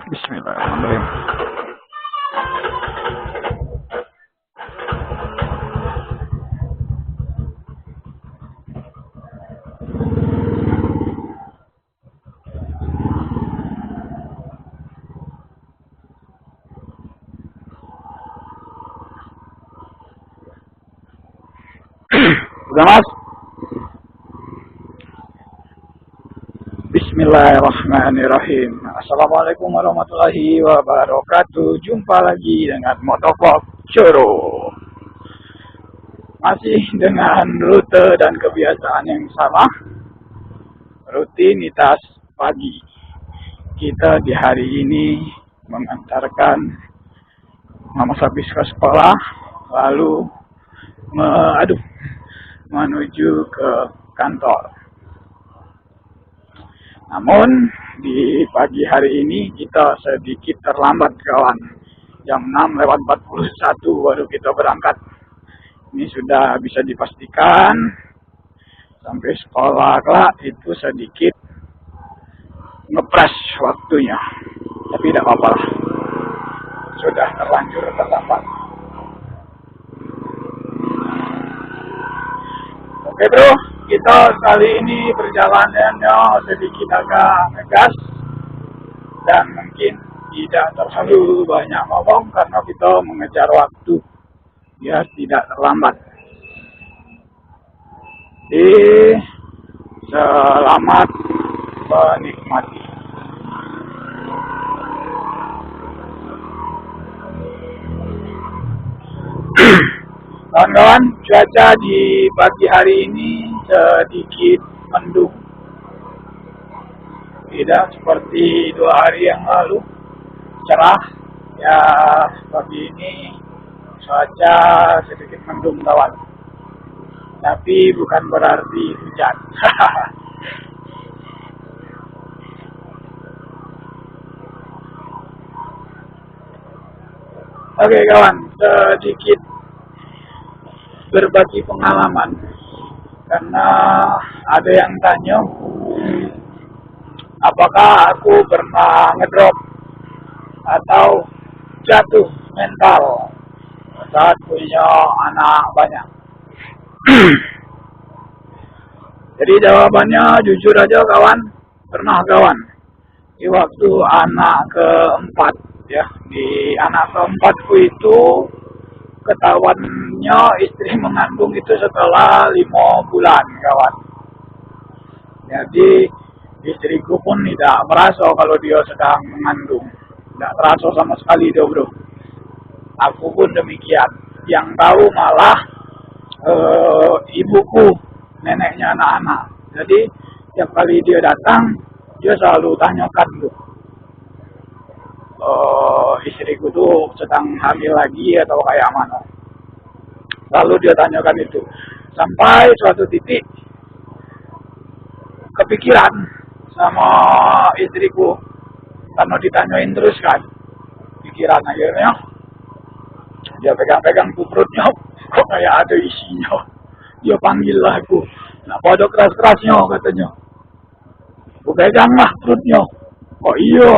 Bismillahirrahmanirrahim. Udah mas? Bismillahirrahmanirrahim. Assalamualaikum warahmatullahi wabarakatuh. Jumpa lagi dengan Motovlog Coro. Masih dengan rute dan kebiasaan yang sama. Rutinitas pagi. Kita di hari ini mengantarkan Mama Sapis ke sekolah, lalu menuju ke kantor. Namun di pagi hari ini kita sedikit terlambat kawan. Jam 6:41 baru kita berangkat. Ini sudah bisa dipastikan sampai sekolah kelak itu sedikit ngepres waktunya. Tapi tidak apa-apa lah. Sudah terlanjur terlambat. Oke bro, kita kali ini perjalanannya sedikit agak ngegas dan mungkin tidak terlalu banyak ngomong karena kita mengejar waktu biar tidak terlambat. Jadi selamat menikmati. Kawan-kawan, cuaca di pagi hari ini sedikit mendung. Tidak seperti 2 hari yang lalu cerah. Ya, pagi ini cuaca sedikit mendung kawan. Tapi bukan berarti hujan. Oke kawan, sedikit berbagi pengalaman karena ada yang tanya apakah aku pernah ngedrop atau jatuh mental saat punya anak banyak. Jadi jawabannya jujur aja kawan, pernah kawan. Di waktu anak keempat ya, di anak keempatku itu ketahuannya istri mengandung itu setelah 5 bulan kawan. Jadi istriku pun tidak merasa kalau dia sedang mengandung. Tidak terasa sama sekali dia bro. Aku pun demikian. Yang tahu malah ibuku, neneknya anak-anak. Jadi tiap kali dia datang, dia selalu tanyakan tuh. Istriku tuh sedang hamil lagi atau kayak mana. Lalu dia tanyakan itu. Sampai suatu titik kepikiran sama istriku. Karena ditanyain terus kan. Pikiran akhirnya dia pegang-pegang perutnya. Kok kayak ada isinya. Dia panggil lah aku. Nah pada keras-kerasnya katanya. Aku pegang lah perutnya. Oh iya.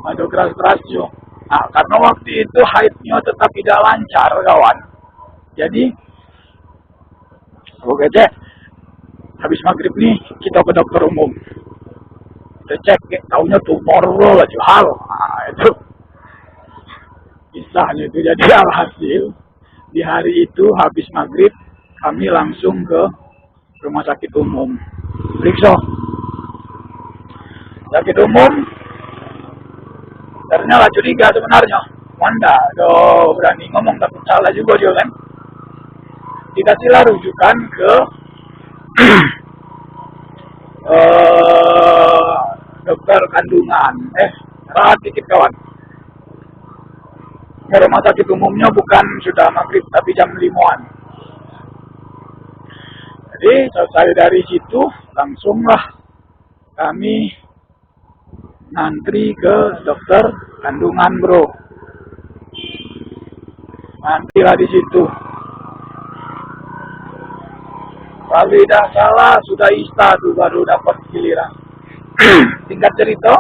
Ada keras-kerasnya. Nah, karena waktu itu haidnya tetap tidak lancar, kawan. Jadi, oke cek. Habis maghrib nih, kita ke dokter umum. Kita cek, taunya tumor aja hal. Nah, itu. Kisahnya itu. Jadi, alhasil, di hari itu, habis maghrib, kami langsung ke rumah sakit umum. Periksa. Sakit umum, ternyata curiga sebenarnya. Wanda, berani ngomong tapi salah juga dia kan. Dikasihlah rujukan ke dokter kandungan. Salah dikit kawan. Ke rumah sakit umumnya bukan sudah maghrib tapi jam 5-an. Jadi selesai dari situ langsunglah kami ngantri ke dokter kandungan bro. Nantilah di situ. Kalau tidak salah sudah ista tuh baru dapat giliran. Singkat cerita,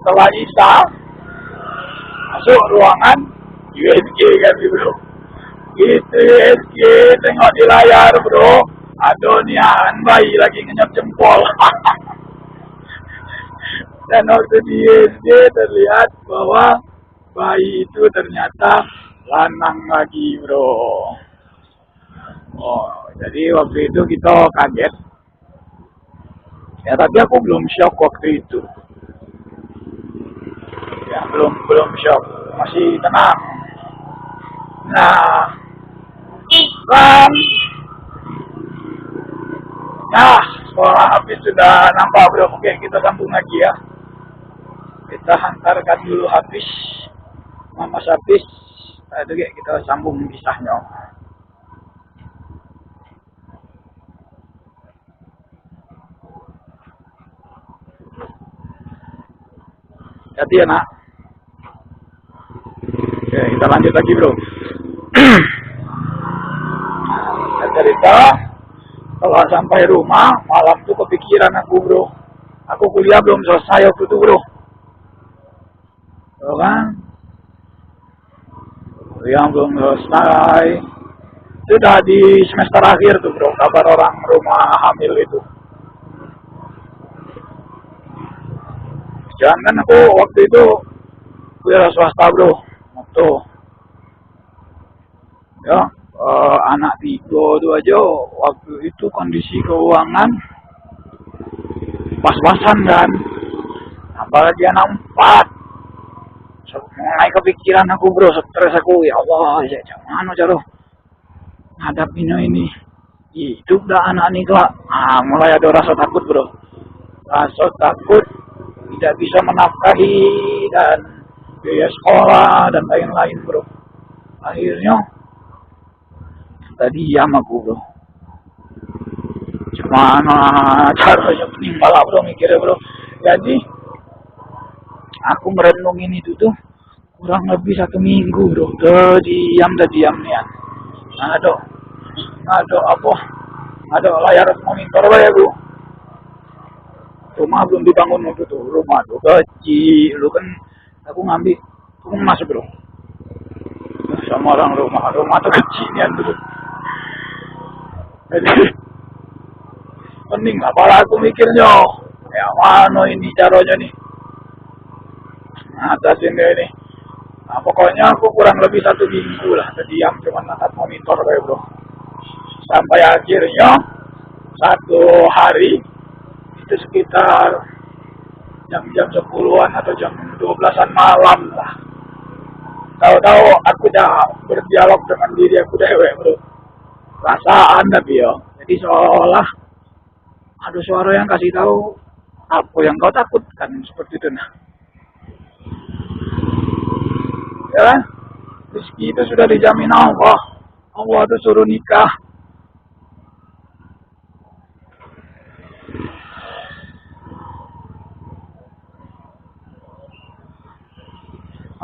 setelah Isya masuk ruangan USG kan bro. Gitu USG, tengok di layar bro, adonian bayi lagi ngenyap jempol. Dan waktu di USG terlihat bahwa bayi itu ternyata lanang lagi bro. Oh, jadi waktu itu kita kaget. Ya tapi aku belum shock waktu itu. Ya belum shock, masih tenang. Nah, kan, nah sekolah habis sudah nampak bro. Oke, kita sambung lagi ya. Kita hantarkan dulu habis, Mama habis. Aduh, kita sambung kisahnya. Jadi ya nak. Oke, kita lanjut lagi bro. Nah, cerita setelah sampai rumah malam tuh kepikiran aku bro. Aku kuliah belum selesai waktu itu bro. Tuh kan? Kuliah belum selesai. Sudah di semester akhir tuh bro. Kabar orang rumah hamil itu. Jangan kan aku waktu itu kuliah swasta bro. Tuh. Ya, anak 3 tuh aja waktu itu kondisi keuangan pas-pasan kan, apalagi anak 4. Mulai kepikiran aku bro, stres aku, ya Allah, ya jangan cara ngadapin ini hidup dah anak ini kelak. Mulai ada rasa takut bro, rasa takut tidak bisa menafkahi dan biaya sekolah dan lain-lain bro. Akhirnya tadi diam aku bro. Gimana caranya meninggal bro, mikirnya bro. Jadi aku merenungin itu tuh kurang lebih 1 minggu bro. Diam nih. Ada layar monitor ya bro. Rumah belum dibangun waktu tuh, rumah tuh kecil. Lu kan aku ngambil, aku masuk bro. Sama orang rumah tuh kecil bro. Jadi pening apalah aku mikirnya. Ya mana ini caranya nih? Atasin dia ini. Nah, pokoknya aku kurang lebih 1 minggu lah diam cuma natap monitor kayak bro. Sampai akhirnya 1 hari itu sekitar jam 10-an atau jam 12-an malam lah. Tahu-tahu aku udah berdialog dengan diri aku dewe bro. Perasaan tapi ya. Jadi seolah ada suara yang kasih tahu apa yang kau takutkan seperti itu nah. Ya kan? Rezeki itu sudah dijamin Allah. Allah itu suruh nikah.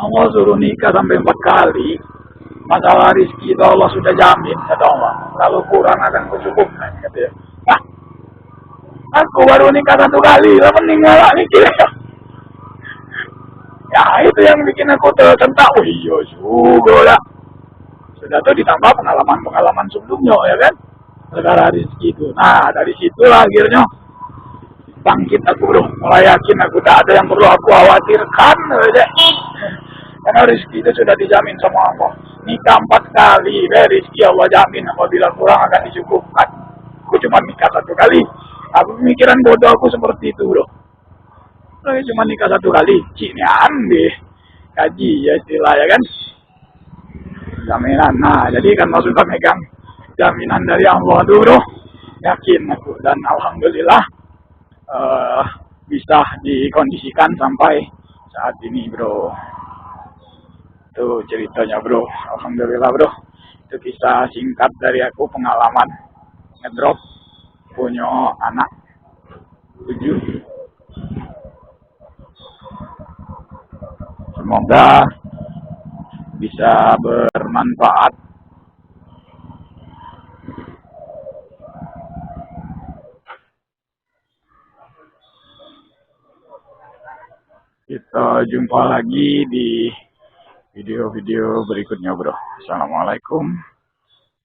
Allah suruh nikah sampai 4 kali. Masalah rezeki itu Allah sudah jamin, kata Allah. Kalau kurang akan kucukupkan, kata ya. Nah, aku baru nikah 1 kali, lah meninggal mikir. Ya itu yang bikin aku tersentak. Oh iya juga lah. Sudah tuh ditambah pengalaman sebelumnya ya kan. Perkara rezeki itu. Nah dari situlah akhirnya bangkit aku bro. Mulai yakin aku tak ada yang perlu aku khawatirkan. Karena rezeki itu sudah dijamin sama Allah. Nikah 4 kali. Rezeki Allah jamin. Apabila kurang akan dicukupkan. Aku cuma nikah 1 kali. Aku pemikiran bodoh aku seperti itu bro. Cuma nikah 1 kali. Cik deh. Kaji ya istilah ya kan. Jaminan. Nah jadi kan maksudnya megang jaminan dari Allah dulu. Yakin aku. Dan alhamdulillah bisa dikondisikan sampai saat ini bro. Itu ceritanya bro. Alhamdulillah bro. Itu kisah singkat dari aku, pengalaman ngedrop punya anak 7. Semoga bisa bermanfaat. Kita jumpa lagi di video-video berikutnya, bro. Assalamualaikum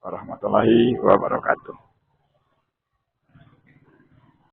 warahmatullahi wabarakatuh.